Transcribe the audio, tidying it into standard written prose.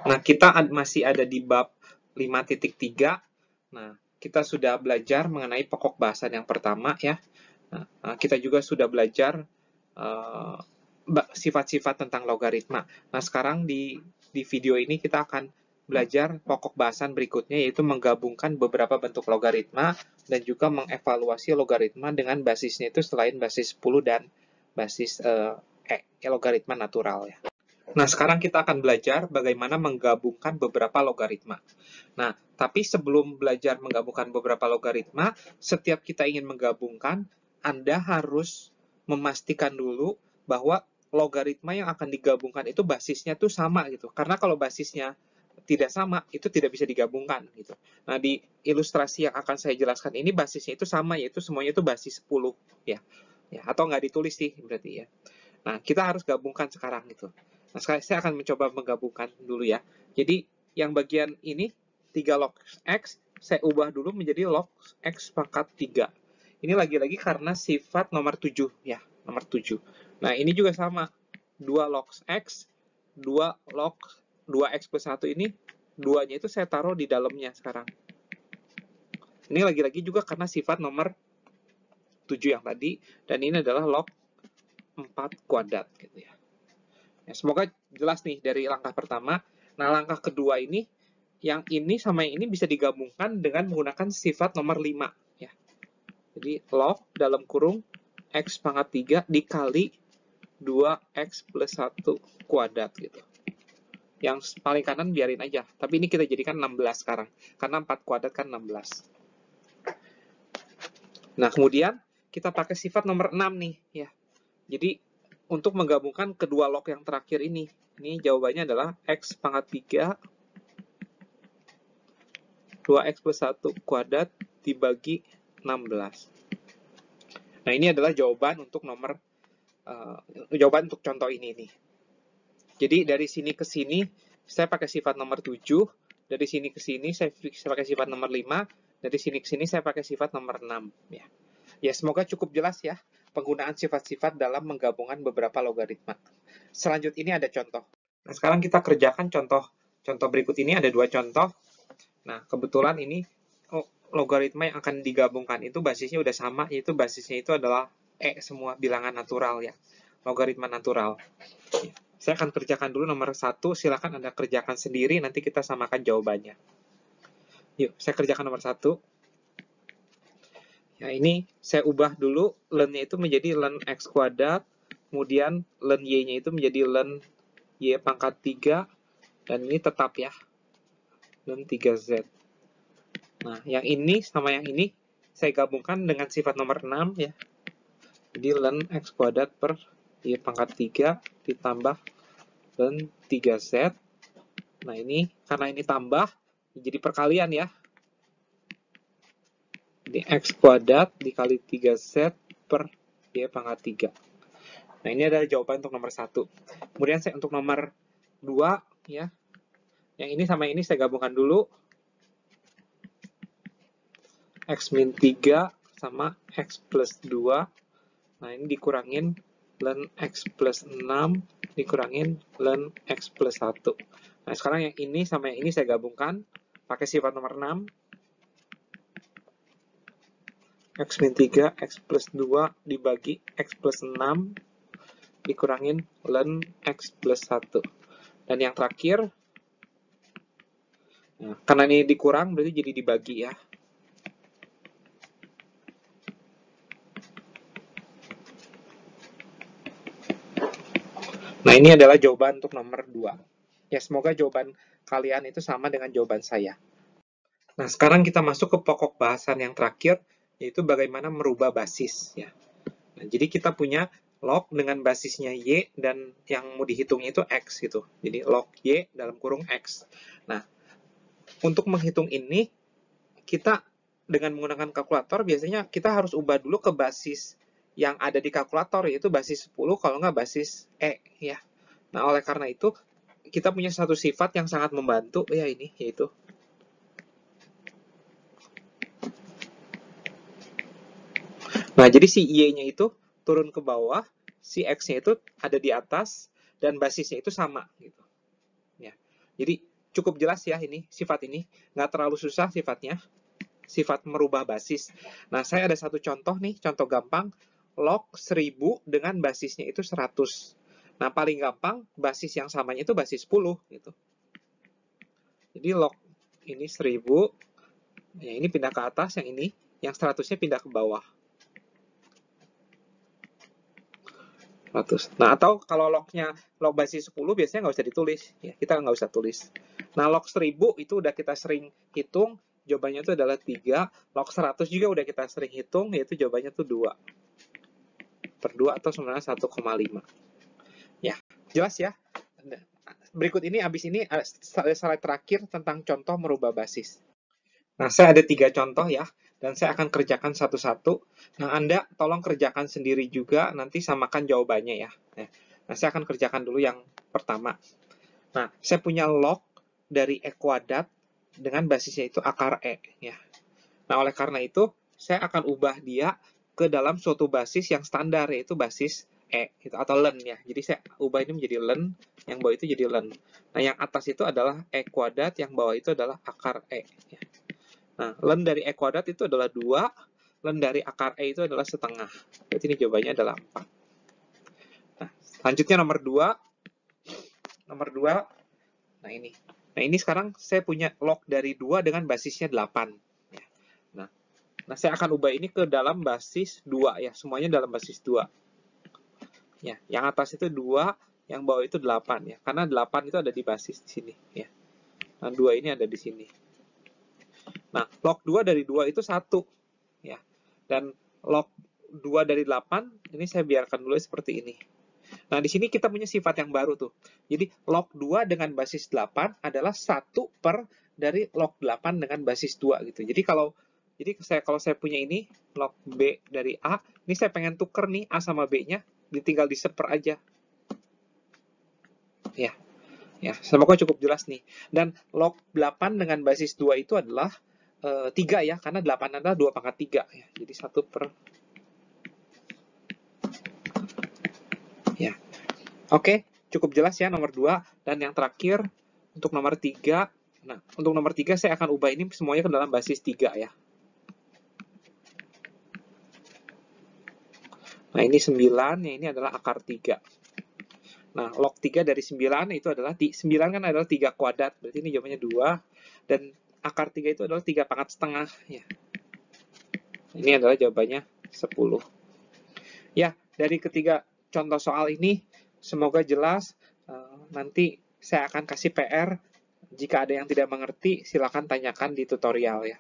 Nah, kita masih ada di bab 5.3. Nah, kita sudah belajar mengenai pokok bahasan yang pertama ya. Nah, kita juga sudah belajar sifat-sifat tentang logaritma. Nah, sekarang di video ini kita akan belajar pokok bahasan berikutnya, yaitu menggabungkan beberapa bentuk logaritma dan juga mengevaluasi logaritma dengan basisnya itu selain basis 10 dan basis logaritma natural ya. Nah, sekarang kita akan belajar bagaimana menggabungkan beberapa logaritma. Nah, tapi sebelum belajar menggabungkan beberapa logaritma, setiap kita ingin menggabungkan, Anda harus memastikan dulu bahwa logaritma yang akan digabungkan itu basisnya tuh sama gitu. Karena kalau basisnya tidak sama, itu tidak bisa digabungkan gitu. Nah, di ilustrasi yang akan saya jelaskan ini basisnya itu sama, yaitu semuanya itu basis 10 ya. Atau nggak ditulis sih berarti ya. Nah, kita harus gabungkan sekarang gitu. Nah, sekarang saya akan mencoba menggabungkan dulu ya. Jadi, yang bagian ini 3 log X, saya ubah dulu menjadi log X pangkat 3. Ini lagi-lagi karena sifat nomor 7 ya, nomor 7. Nah, ini juga sama. 2 log X, 2X plus 1 ini, 2-nya itu saya taruh di dalamnya sekarang. Ini lagi-lagi juga karena sifat nomor 7 yang tadi, dan ini adalah log 4 kuadrat gitu ya. Semoga jelas nih dari langkah pertama. Nah, langkah kedua ini, yang ini sama yang ini bisa digabungkan dengan menggunakan sifat nomor 5 ya. Jadi log dalam kurung X pangkat 3 dikali 2X plus 1 kuadrat gitu. Yang paling kanan biarin aja, tapi ini kita jadikan 16 sekarang, karena 4 kuadrat kan 16. Nah, kemudian kita pakai sifat nomor 6 nih ya. Jadi untuk menggabungkan kedua log yang terakhir ini jawabannya adalah X pangkat 3 2X plus 1 kuadrat dibagi 16. Nah, ini adalah jawaban untuk jawaban untuk contoh ini nih. Jadi dari sini ke sini saya pakai sifat nomor 7, dari sini ke sini saya pakai sifat nomor 5, dari sini ke sini saya pakai sifat nomor 6 ya. Ya, semoga cukup jelas ya penggunaan sifat-sifat dalam menggabungkan beberapa logaritma. Selanjutnya ini ada contoh. Nah, sekarang kita kerjakan contoh berikut ini, ada 2 contoh. Nah, kebetulan ini logaritma yang akan digabungkan itu basisnya udah sama, yaitu basisnya itu adalah semua bilangan natural ya, logaritma natural. Saya akan kerjakan dulu nomor 1, silakan Anda kerjakan sendiri, nanti kita samakan jawabannya. Yuk, saya kerjakan nomor 1. Ya, ini saya ubah dulu len-nya itu menjadi len X kuadrat, kemudian len Y-nya itu menjadi len Y pangkat 3, dan ini tetap ya, len 3Z. Nah, yang ini sama yang ini saya gabungkan dengan sifat nomor 6 ya. Jadi len X kuadrat per Y pangkat 3 ditambah len 3Z. Nah, ini karena ini tambah, jadi perkalian ya. Jadi X kuadrat dikali 3Z per Y pangkat 3. Nah, ini adalah jawaban untuk nomor 1. Kemudian saya untuk nomor 2 ya. Yang ini sama ini saya gabungkan dulu. X min 3 sama X plus 2. Nah, ini dikurangin len X plus 6 dikurangin len X plus 1. Nah, sekarang yang ini sama yang ini saya gabungkan pakai sifat nomor 6. X min 3, X plus 2 dibagi X plus 6 dikurangin len X plus 1. Dan yang terakhir, nah, karena ini dikurang berarti jadi dibagi ya. Nah, ini adalah jawaban untuk nomor 2. Ya, semoga jawaban kalian itu sama dengan jawaban saya. Nah, sekarang kita masuk ke pokok bahasan yang terakhir, yaitu bagaimana merubah basis ya. Nah, jadi kita punya log dengan basisnya Y dan yang mau dihitungnya itu X gitu. Jadi log Y dalam kurung X. Nah, untuk menghitung ini, kita dengan menggunakan kalkulator biasanya kita harus ubah dulu ke basis yang ada di kalkulator, yaitu basis 10 kalau nggak basis E ya. Nah, oleh karena itu kita punya satu sifat yang sangat membantu ya ini, yaitu nah, jadi si Y-nya itu turun ke bawah, si X-nya itu ada di atas, dan basisnya itu sama gitu. Ya. Jadi cukup jelas ya ini, sifat ini. Nggak terlalu susah sifatnya. Sifat merubah basis. Nah, saya ada satu contoh nih, contoh gampang. Log 1000 dengan basisnya itu 100. Nah, paling gampang, basis yang samanya itu basis 10. Gitu. Jadi log ini 1000, ya ini pindah ke atas, yang ini, yang 100-nya pindah ke bawah. 100. Nah, atau kalau log basis 10 biasanya nggak usah ditulis. Ya, kita nggak usah tulis. Nah, log 1000 itu udah kita sering hitung, jawabannya itu adalah 3. Log 100 juga udah kita sering hitung, yaitu jawabannya itu 2. Per 2 atau sebenarnya 1,5. Ya, jelas ya. Berikut ini, abis ini, slide terakhir tentang contoh merubah basis. Nah, saya ada 3 contoh ya, dan saya akan kerjakan satu-satu. Nah, Anda tolong kerjakan sendiri juga, nanti samakan jawabannya ya. Nah, saya akan kerjakan dulu yang pertama. Nah, saya punya log dari E kuadrat dengan basisnya itu akar E. Ya. Nah, oleh karena itu, saya akan ubah dia ke dalam suatu basis yang standar, yaitu basis E, atau len ya. Jadi saya ubah ini menjadi len, yang bawah itu jadi len. Nah, yang atas itu adalah E kuadrat, yang bawah itu adalah akar E. Ya. Nah, len dari E kuadrat itu adalah 2, len dari akar E itu adalah setengah. Berarti ini jawabannya adalah 4. Nah, selanjutnya nomor 2. Nomor 2, nah ini. Nah, ini sekarang saya punya log dari 2 dengan basisnya 8. Ya. Nah, saya akan ubah ini ke dalam basis 2 ya. Semuanya dalam basis 2. Ya, yang atas itu 2, yang bawah itu 8 ya. Karena 8 itu ada di basis di sini ya. Nah, 2 ini ada di sini. Nah, log 2 dari 2 itu 1. Ya. Dan log 2 dari 8, ini saya biarkan dulu seperti ini. Nah, di sini kita punya sifat yang baru tuh. Jadi, log 2 dengan basis 8 adalah 1 per dari log 8 dengan basis 2 gitu. Jadi, kalau saya punya ini, log B dari A, ini saya pengen tuker nih A sama B-nya, tinggal diseper aja. Ya, semoga cukup jelas nih. Dan log 8 dengan basis 2 itu adalah 3 ya, karena 8 adalah 2 pangkat 3 ya. Jadi 1 per ya. Oke, cukup jelas ya nomor 2. Dan yang terakhir untuk nomor 3. Nah, untuk nomor 3 saya akan ubah ini semuanya ke dalam basis 3 ya. Nah, ini 9, ya ini adalah akar 3. Nah, log 3 dari 9 itu adalah 9 kan adalah 3 kuadrat, berarti ini jawabannya 2, dan akar 3 itu adalah 3 pangkat setengah ya. Ini adalah jawabannya 10. Ya, dari ketiga contoh soal ini semoga jelas. Nanti saya akan kasih PR. Jika ada yang tidak mengerti, silakan tanyakan di tutorial ya.